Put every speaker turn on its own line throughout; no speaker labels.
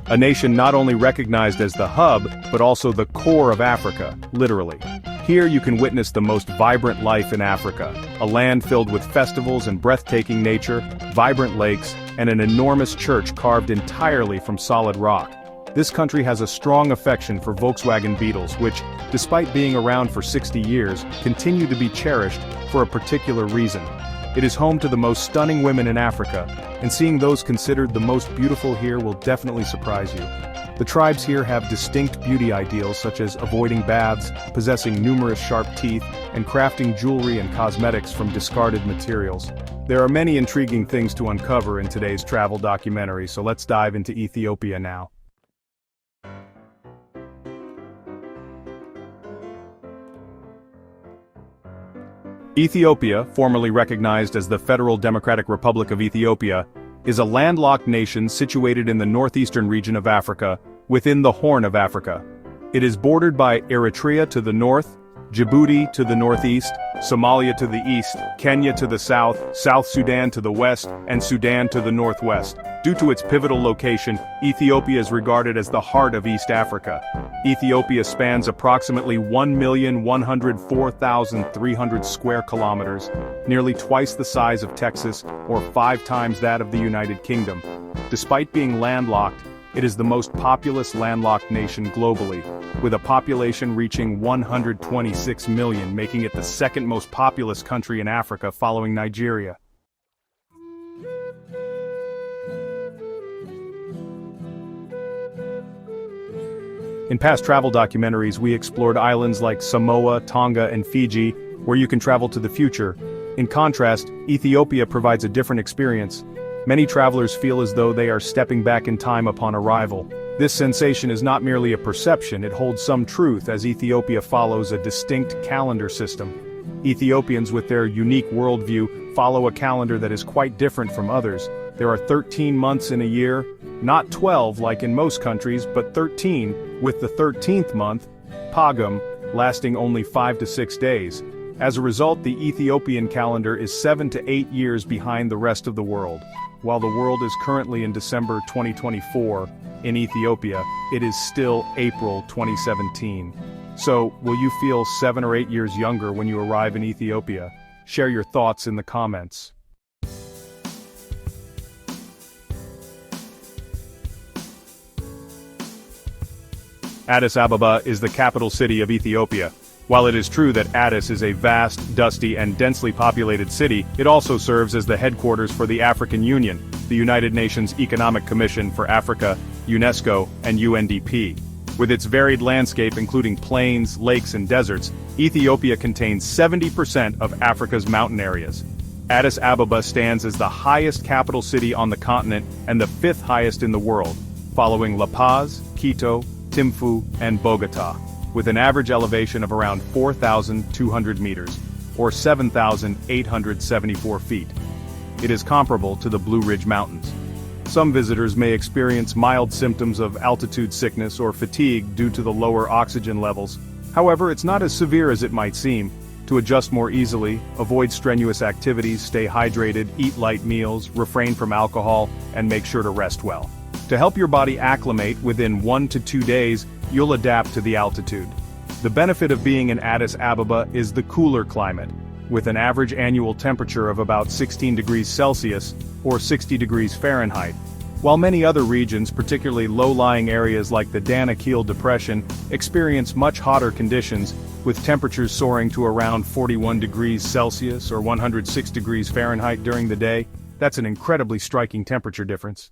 a nation not only recognized as the hub, but also the core of Africa, literally. Here you can witness the most vibrant life in Africa, a land filled with festivals and breathtaking nature, vibrant lakes, and an enormous church carved entirely from solid rock. This country has a strong affection for Volkswagen Beetles which, despite being around for 60 years, continue to be cherished for a particular reason. It is home to the most stunning women in Africa, and seeing those considered the most beautiful here will definitely surprise you. The tribes here have distinct beauty ideals such as avoiding baths, possessing numerous sharp teeth, and crafting jewelry and cosmetics from discarded materials. There are many intriguing things to uncover in today's travel documentary, so let's dive into Ethiopia now. Ethiopia, formerly recognized as the Federal Democratic Republic of Ethiopia, is a landlocked nation situated in the northeastern region of Africa, within the Horn of Africa. It is bordered by Eritrea to the north, Djibouti to the northeast, Somalia to the east, Kenya to the south, South Sudan to the west, and Sudan to the northwest. Due to its pivotal location, Ethiopia is regarded as the heart of East Africa. Ethiopia spans approximately 1,104,300 square kilometers, nearly twice the size of Texas or 5 times that of the United Kingdom. Despite being landlocked, it is the most populous landlocked nation globally, with a population reaching 126 million, making it the second most populous country in Africa following Nigeria. In past travel documentaries, we explored islands like Samoa, Tonga, and Fiji, where you can travel to the future. In contrast, Ethiopia provides a different experience. Many travelers feel as though they are stepping back in time upon arrival. This sensation is not merely a perception, it holds some truth as Ethiopia follows a distinct calendar system. Ethiopians with their unique worldview follow a calendar that is quite different from others. There are 13 months in a year, not 12 like in most countries, but 13, with the 13th month, Pagum, lasting only 5 to 6 days. As a result, the Ethiopian calendar is 7 to 8 years behind the rest of the world. While the world is currently in December 2024, in Ethiopia, it is still April 2017. So, will you feel 7 or 8 years younger when you arrive in Ethiopia? Share your thoughts in the comments. Addis Ababa is the capital city of Ethiopia. While it is true that Addis is a vast, dusty, and densely populated city, it also serves as the headquarters for the African Union, the United Nations Economic Commission for Africa, UNESCO, and UNDP. With its varied landscape including plains, lakes, and deserts, Ethiopia contains 70% of Africa's mountain areas. Addis Ababa stands as the highest capital city on the continent and the 5th highest in the world, following La Paz, Quito, Thimphu, and Bogota, with an average elevation of around 4,200 meters, or 7,874 feet. It is comparable to the Blue Ridge Mountains. Some visitors may experience mild symptoms of altitude sickness or fatigue due to the lower oxygen levels. However, it's not as severe as it might seem. To adjust more easily, avoid strenuous activities, stay hydrated, eat light meals, refrain from alcohol, and make sure to rest well. To help your body acclimate, within 1 to 2 days, you'll adapt to the altitude. The benefit of being in Addis Ababa is the cooler climate, with an average annual temperature of about 16 degrees Celsius, or 60 degrees Fahrenheit. While many other regions, particularly low-lying areas like the Danakil Depression, experience much hotter conditions, with temperatures soaring to around 41 degrees Celsius or 106 degrees Fahrenheit during the day. That's an incredibly striking temperature difference.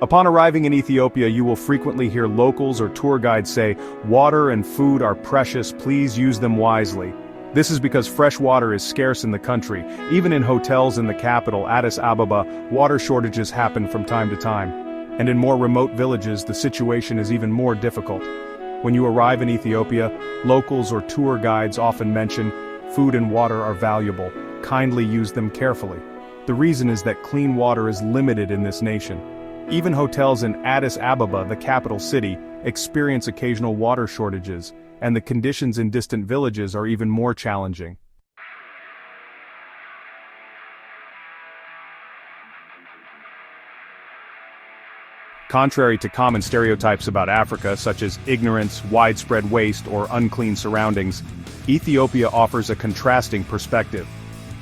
Upon arriving in Ethiopia, you will frequently hear locals or tour guides say, "Water and food are precious, please use them wisely." This is because fresh water is scarce in the country. Even in hotels in the capital, Addis Ababa, water shortages happen from time to time. And in more remote villages, the situation is even more difficult. When you arrive in Ethiopia, locals or tour guides often mention, "Food and water are valuable, kindly use them carefully." The reason is that clean water is limited in this nation. Even hotels in Addis Ababa, the capital city, experience occasional water shortages, and the conditions in distant villages are even more challenging. Contrary to common stereotypes about Africa, such as ignorance, widespread waste, or unclean surroundings, Ethiopia offers a contrasting perspective.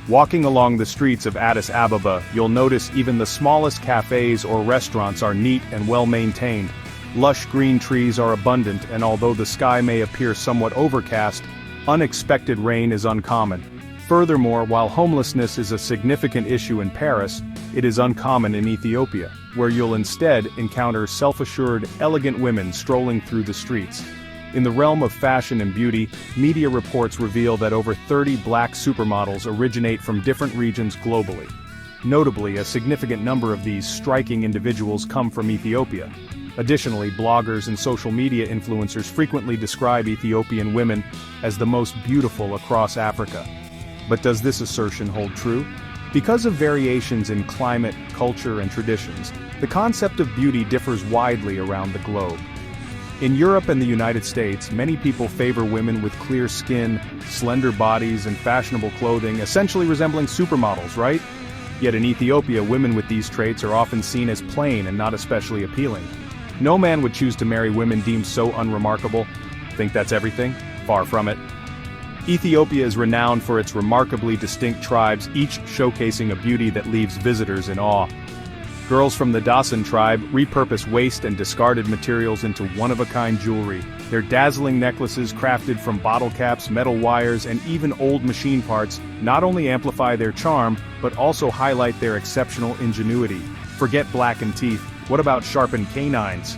Walking along the streets of Addis Ababa, you'll notice even the smallest cafes or restaurants are neat and well-maintained. Lush green trees are abundant, and although the sky may appear somewhat overcast, unexpected rain is uncommon. Furthermore, while homelessness is a significant issue in Paris, it is uncommon in Ethiopia, where you'll instead encounter self-assured, elegant women strolling through the streets. In the realm of fashion and beauty, media reports reveal that over 30 black supermodels originate from different regions globally. Notably, a significant number of these striking individuals come from Ethiopia. Additionally, bloggers and social media influencers frequently describe Ethiopian women as the most beautiful across Africa. But does this assertion hold true? Because of variations in climate, culture, and traditions, the concept of beauty differs widely around the globe. In Europe and the United States, many people favor women with clear skin, slender bodies, and fashionable clothing, essentially resembling supermodels, right? Yet in Ethiopia, women with these traits are often seen as plain and not especially appealing. No man would choose to marry women deemed so unremarkable. Think that's everything? Far from it. Ethiopia is renowned for its remarkably distinct tribes, each showcasing a beauty that leaves visitors in awe. Girls from the Dasan tribe repurpose waste and discarded materials into one-of-a-kind jewelry. Their dazzling necklaces, crafted from bottle caps, metal wires, and even old machine parts, not only amplify their charm, but also highlight their exceptional ingenuity. Forget blackened teeth, what about sharpened canines?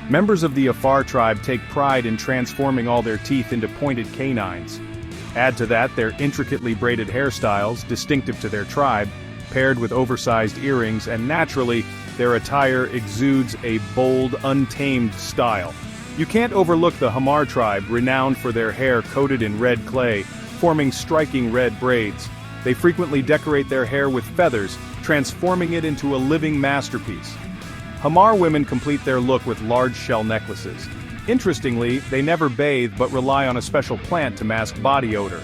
Members of the Afar tribe take pride in transforming all their teeth into pointed canines. Add to that their intricately braided hairstyles, distinctive to their tribe, paired with oversized earrings, and naturally, their attire exudes a bold, untamed style. You can't overlook the Hamar tribe, renowned for their hair coated in red clay, forming striking red braids. They frequently decorate their hair with feathers, transforming it into a living masterpiece. Hamar women complete their look with large shell necklaces. Interestingly, they never bathe but rely on a special plant to mask body odor.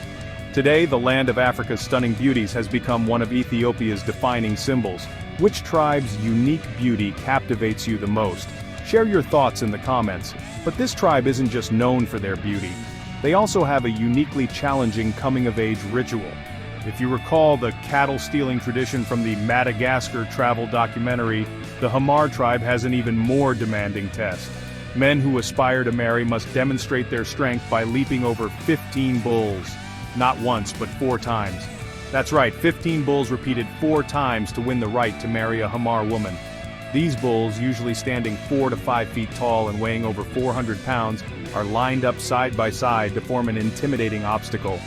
Today, the land of Africa's stunning beauties has become one of Ethiopia's defining symbols. Which tribe's unique beauty captivates you the most? Share your thoughts in the comments. But this tribe isn't just known for their beauty. They also have a uniquely challenging coming-of-age ritual. If you recall the cattle-stealing tradition from the Madagascar travel documentary, the Hamar tribe has an even more demanding test. Men who aspire to marry must demonstrate their strength by leaping over 15 bulls. Not once, but 4 times. That's right, 15 bulls repeated 4 times to win the right to marry a Hamar woman. These bulls, usually standing 4 to 5 feet tall and weighing over 400 pounds, are lined up side by side to form an intimidating obstacle.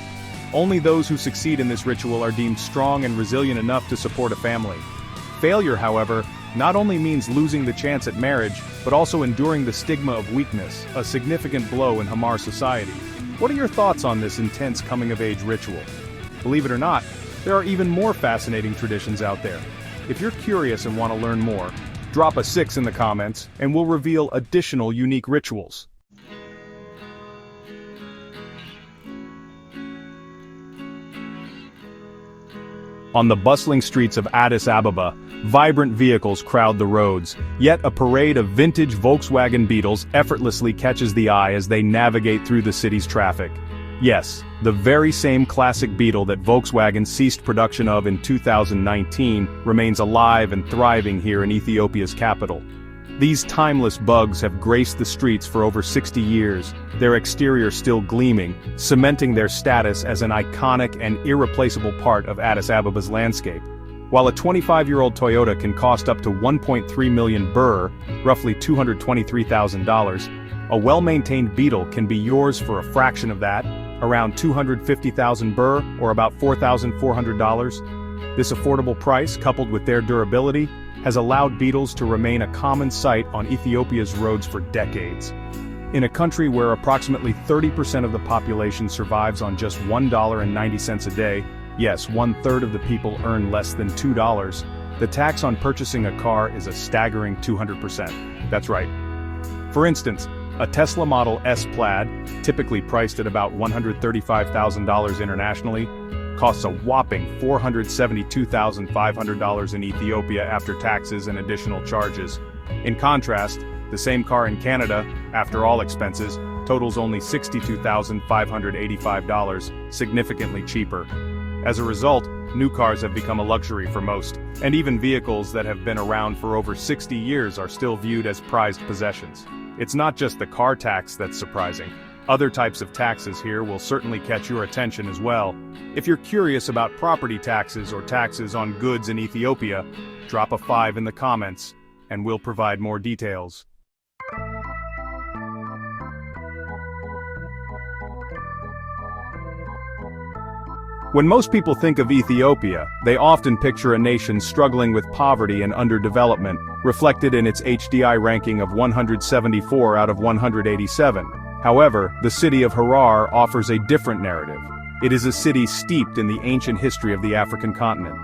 Only those who succeed in this ritual are deemed strong and resilient enough to support a family. Failure, however, not only means losing the chance at marriage, but also enduring the stigma of weakness, a significant blow in Hamar society. What are your thoughts on this intense coming-of-age ritual? Believe it or not, there are even more fascinating traditions out there. If you're curious and want to learn more, drop a 6 in the comments, and we'll reveal additional unique rituals. On the bustling streets of Addis Ababa, vibrant vehicles crowd the roads, yet a parade of vintage Volkswagen Beetles effortlessly catches the eye as they navigate through the city's traffic. Yes, the very same classic Beetle that Volkswagen ceased production of in 2019 remains alive and thriving here in Ethiopia's capital. These timeless bugs have graced the streets for over 60 years, their exterior still gleaming, cementing their status as an iconic and irreplaceable part of Addis Ababa's landscape. While a 25-year-old Toyota can cost up to 1.3 million birr, roughly $223,000, a well-maintained Beetle can be yours for a fraction of that, around 250,000 birr, or about $4,400. This affordable price, coupled with their durability, has allowed Beetles to remain a common sight on Ethiopia's roads for decades. In a country where approximately 30% of the population survives on just $1.90 a day, yes, 1/3 of the people earn less than $2, the tax on purchasing a car is a staggering 200%. That's right. For instance, a Tesla Model S Plaid, typically priced at about $135,000 internationally, costs a whopping $472,500 in Ethiopia after taxes and additional charges. In contrast, the same car in Canada, after all expenses, totals only $62,585, significantly cheaper. As a result, new cars have become a luxury for most, and even vehicles that have been around for over 60 years are still viewed as prized possessions. It's not just the car tax that's surprising. Other types of taxes here will certainly catch your attention as well. If you're curious about property taxes or taxes on goods in Ethiopia, drop a 5 in the comments, and we'll provide more details. When most people think of Ethiopia, they often picture a nation struggling with poverty and underdevelopment, reflected in its HDI ranking of 174 out of 187. However, the city of Harar offers a different narrative. It is a city steeped in the ancient history of the African continent.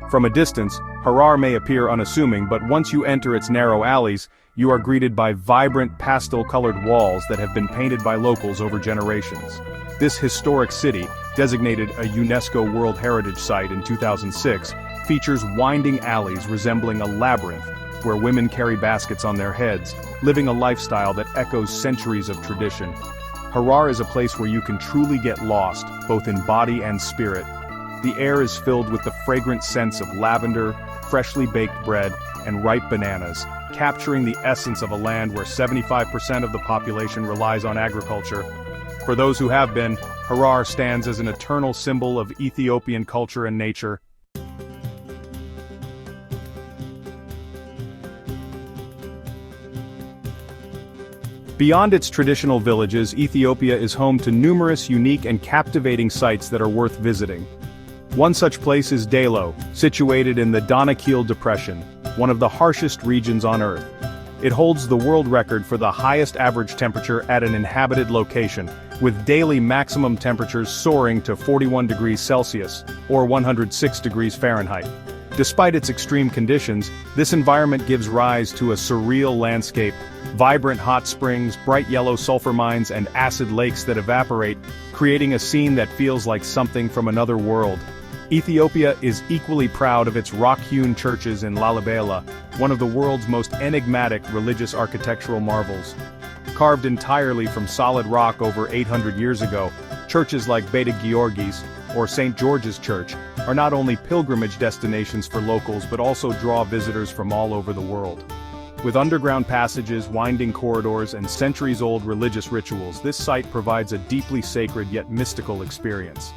From a distance, Harar may appear unassuming, but once you enter its narrow alleys, you are greeted by vibrant pastel-colored walls that have been painted by locals over generations. This historic city, designated a UNESCO World Heritage Site in 2006, features winding alleys resembling a labyrinth, where women carry baskets on their heads, living a lifestyle that echoes centuries of tradition. Harar is a place where you can truly get lost, both in body and spirit. The air is filled with the fragrant scents of lavender, freshly baked bread, and ripe bananas, capturing the essence of a land where 75% of the population relies on agriculture. For those who have been, Harar stands as an eternal symbol of Ethiopian culture and nature. Beyond its traditional villages, Ethiopia is home to numerous unique and captivating sites that are worth visiting. One such place is Dalo, situated in the Danakil Depression, one of the harshest regions on Earth. It holds the world record for the highest average temperature at an inhabited location, with daily maximum temperatures soaring to 41 degrees Celsius, or 106 degrees Fahrenheit. Despite its extreme conditions, this environment gives rise to a surreal landscape: vibrant hot springs, bright yellow sulfur mines, and acid lakes that evaporate, creating a scene that feels like something from another world. Ethiopia is equally proud of its rock-hewn churches in Lalibela, one of the world's most enigmatic religious architectural marvels. Carved entirely from solid rock over 800 years ago, churches like Beta Georgis, or St. George's Church, are not only pilgrimage destinations for locals but also draw visitors from all over the world. With underground passages, winding corridors, and centuries-old religious rituals, this site provides a deeply sacred yet mystical experience.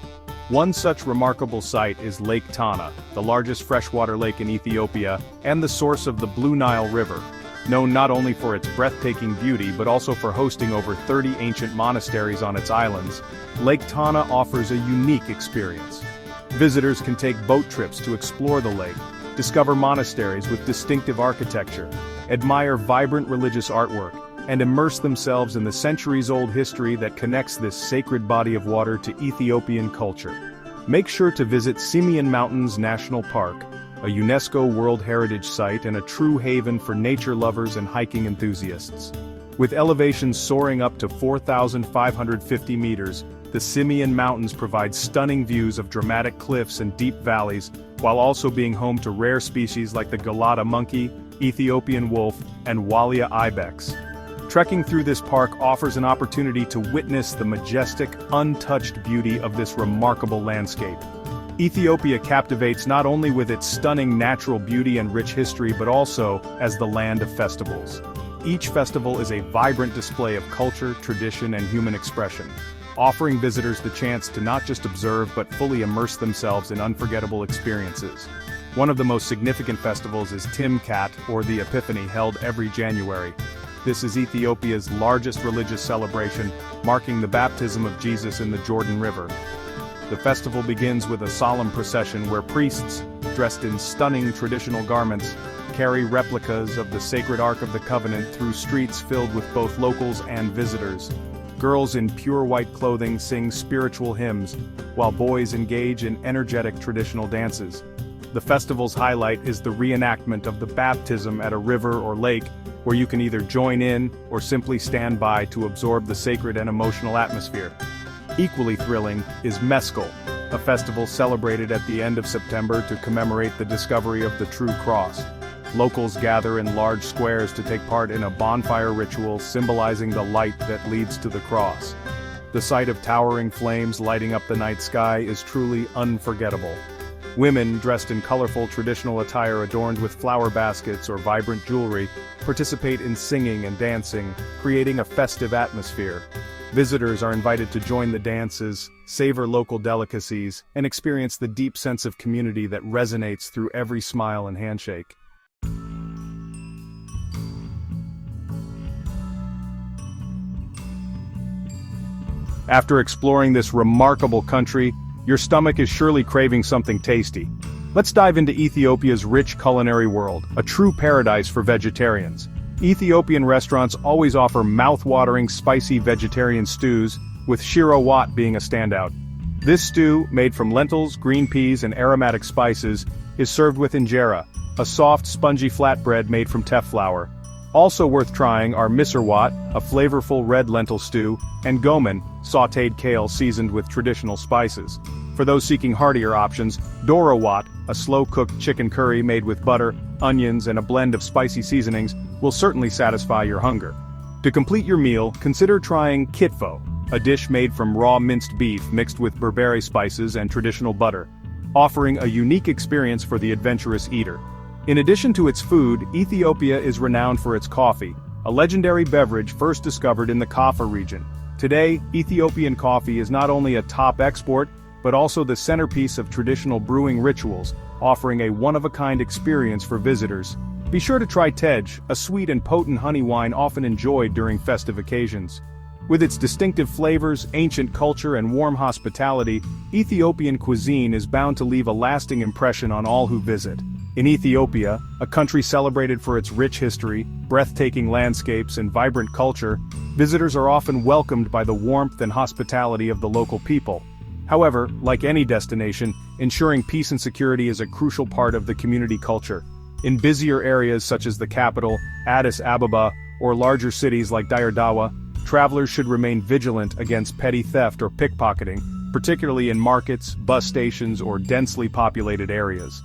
One such remarkable site is Lake Tana, the largest freshwater lake in Ethiopia, and the source of the Blue Nile River. Known not only for its breathtaking beauty but also for hosting over 30 ancient monasteries on its islands, Lake Tana offers a unique experience. Visitors can take boat trips to explore the lake, discover monasteries with distinctive architecture, admire vibrant religious artwork, and immerse themselves in the centuries-old history that connects this sacred body of water to Ethiopian culture. Make sure to visit Simien Mountains National Park, a UNESCO World Heritage Site and a true haven for nature lovers and hiking enthusiasts. With elevations soaring up to 4,550 meters, the Simien Mountains provide stunning views of dramatic cliffs and deep valleys, while also being home to rare species like the Galata monkey, Ethiopian wolf, and Walia ibex. Trekking through this park offers an opportunity to witness the majestic, untouched beauty of this remarkable landscape. Ethiopia captivates not only with its stunning natural beauty and rich history but also as the land of festivals. Each festival is a vibrant display of culture, tradition, and human expression, offering visitors the chance to not just observe but fully immerse themselves in unforgettable experiences. One of the most significant festivals is Timkat, or the Epiphany, held every January. This is Ethiopia's largest religious celebration, marking the baptism of Jesus in the Jordan River. The festival begins with a solemn procession where priests, dressed in stunning traditional garments, carry replicas of the sacred Ark of the Covenant through streets filled with both locals and visitors. Girls in pure white clothing sing spiritual hymns, while boys engage in energetic traditional dances. The festival's highlight is the reenactment of the baptism at a river or lake, where you can either join in or simply stand by to absorb the sacred and emotional atmosphere. Equally thrilling is Meskel, a festival celebrated at the end of September to commemorate the discovery of the true cross. Locals gather in large squares to take part in a bonfire ritual symbolizing the light that leads to the cross. The sight of towering flames lighting up the night sky is truly unforgettable. Women, dressed in colorful traditional attire adorned with flower baskets or vibrant jewelry, participate in singing and dancing, creating a festive atmosphere. Visitors are invited to join the dances, savor local delicacies, and experience the deep sense of community that resonates through every smile and handshake. After exploring this remarkable country, your stomach is surely craving something tasty. Let's dive into Ethiopia's rich culinary world, a true paradise for vegetarians. Ethiopian restaurants always offer mouth-watering spicy vegetarian stews, with shiro wat being a standout. This stew, made from lentils, green peas, and aromatic spices, is served with injera, a soft, spongy flatbread made from teff flour. Also worth trying are misirwat, a flavorful red lentil stew, and gomen, sautéed kale seasoned with traditional spices. For those seeking heartier options, dorowat, a slow-cooked chicken curry made with butter, onions, and a blend of spicy seasonings, will certainly satisfy your hunger. To complete your meal, consider trying kitfo, a dish made from raw minced beef mixed with berbere spices and traditional butter, offering a unique experience for the adventurous eater. In addition to its food, Ethiopia is renowned for its coffee, a legendary beverage first discovered in the Kaffa region. Today, Ethiopian coffee is not only a top export, but also the centerpiece of traditional brewing rituals, offering a one-of-a-kind experience for visitors. Be sure to try tej, a sweet and potent honey wine often enjoyed during festive occasions. With its distinctive flavors, ancient culture, and warm hospitality, Ethiopian cuisine is bound to leave a lasting impression on all who visit. In Ethiopia, a country celebrated for its rich history, breathtaking landscapes, and vibrant culture, visitors are often welcomed by the warmth and hospitality of the local people. However, like any destination, ensuring peace and security is a crucial part of the community culture. In busier areas such as the capital, Addis Ababa, or larger cities like Dire Dawa, travelers should remain vigilant against petty theft or pickpocketing, particularly in markets, bus stations, or densely populated areas.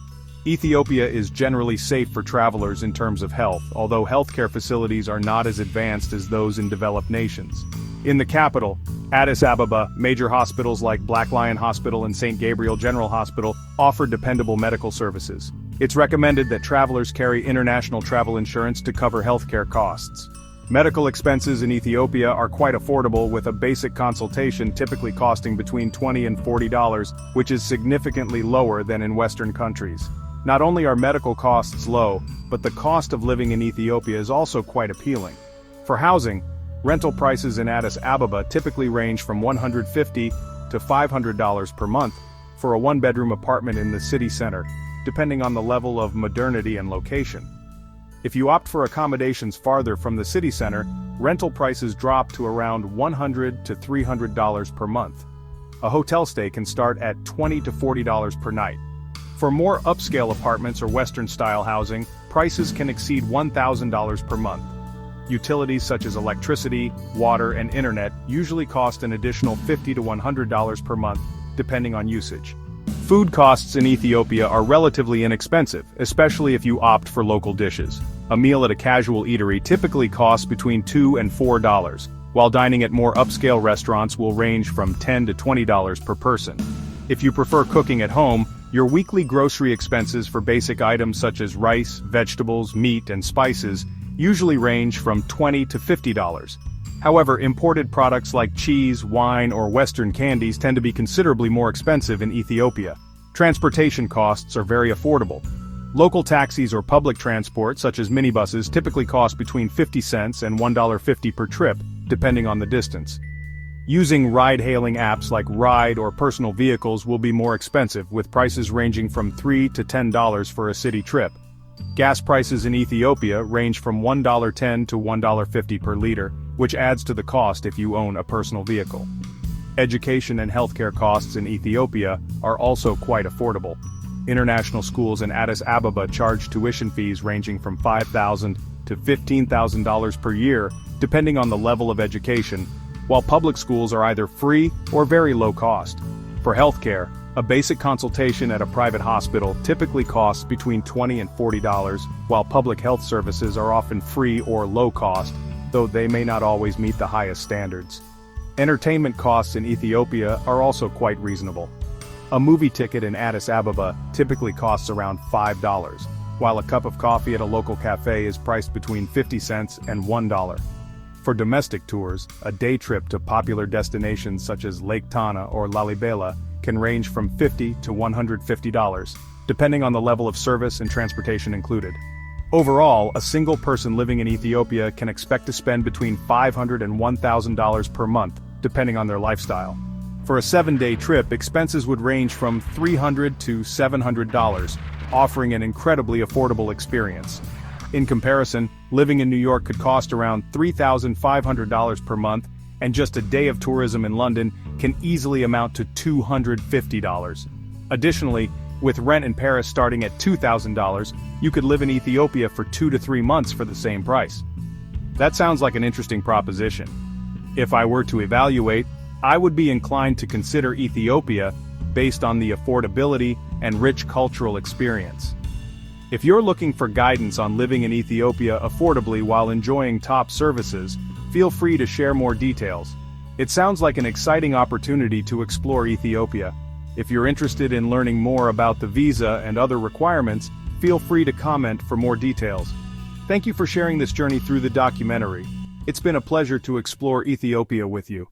Ethiopia is generally safe for travelers in terms of health, although healthcare facilities are not as advanced as those in developed nations. In the capital, Addis Ababa, major hospitals like Black Lion Hospital and St. Gabriel General Hospital offer dependable medical services. It's recommended that travelers carry international travel insurance to cover healthcare costs. Medical expenses in Ethiopia are quite affordable, with a basic consultation typically costing between $20 and $40, which is significantly lower than in Western countries. Not only are medical costs low, but the cost of living in Ethiopia is also quite appealing. For housing, rental prices in Addis Ababa typically range from $150 to $500 per month for a one-bedroom apartment in the city center, depending on the level of modernity and location. If you opt for accommodations farther from the city center, rental prices drop to around $100 to $300 per month. A hotel stay can start at $20 to $40 per night. For more upscale apartments or Western-style housing, prices can exceed $1,000 per month. Utilities such as electricity, water, and internet usually cost an additional $50 to $100 per month, depending on usage. Food costs in Ethiopia are relatively inexpensive, especially if you opt for local dishes. A meal at a casual eatery typically costs between $2 and $4, while dining at more upscale restaurants will range from $10 to $20 per person. If you prefer cooking at home, your weekly grocery expenses for basic items such as rice, vegetables, meat, and spices usually range from $20 to $50. However, imported products like cheese, wine, or Western candies tend to be considerably more expensive in Ethiopia. Transportation costs are very affordable. Local taxis or public transport, such as minibuses, typically cost between 50 cents and $1.50 per trip, depending on the distance. Using ride-hailing apps like Ride or personal vehicles will be more expensive, with prices ranging from $3 to $10 for a city trip. Gas prices in Ethiopia range from $1.10 to $1.50 per liter, which adds to the cost if you own a personal vehicle. Education and healthcare costs in Ethiopia are also quite affordable. International schools in Addis Ababa charge tuition fees ranging from $5,000 to $15,000 per year, depending on the level of education, while public schools are either free or very low cost. For healthcare, A basic consultation at a private hospital typically costs between $20 and $40, while public health services are often free or low cost, though they may not always meet the highest standards. Entertainment costs in Ethiopia are also quite reasonable. A movie ticket in Addis Ababa typically costs around $5, while a cup of coffee at a local cafe is priced between 50 cents and $1. For domestic tours, a day trip to popular destinations such as Lake Tana or Lalibela can range from $50 to $150, depending on the level of service and transportation included. Overall, a single person living in Ethiopia can expect to spend between $500 and $1,000 per month, depending on their lifestyle. For a 7-day trip, expenses would range from $300 to $700, offering an incredibly affordable experience. In comparison, living in New York could cost around $3,500 per month, and just a day of tourism in London can easily amount to $250. Additionally, with rent in Paris starting at $2,000, you could live in Ethiopia for 2 to 3 months for the same price. That sounds like an interesting proposition. If I were to evaluate, I would be inclined to consider Ethiopia based on the affordability and rich cultural experience. If you're looking for guidance on living in Ethiopia affordably while enjoying top services, feel free to share more details. It sounds like an exciting opportunity to explore Ethiopia. If you're interested in learning more about the visa and other requirements, feel free to comment for more details. Thank you for sharing this journey through the documentary. It's been a pleasure to explore Ethiopia with you.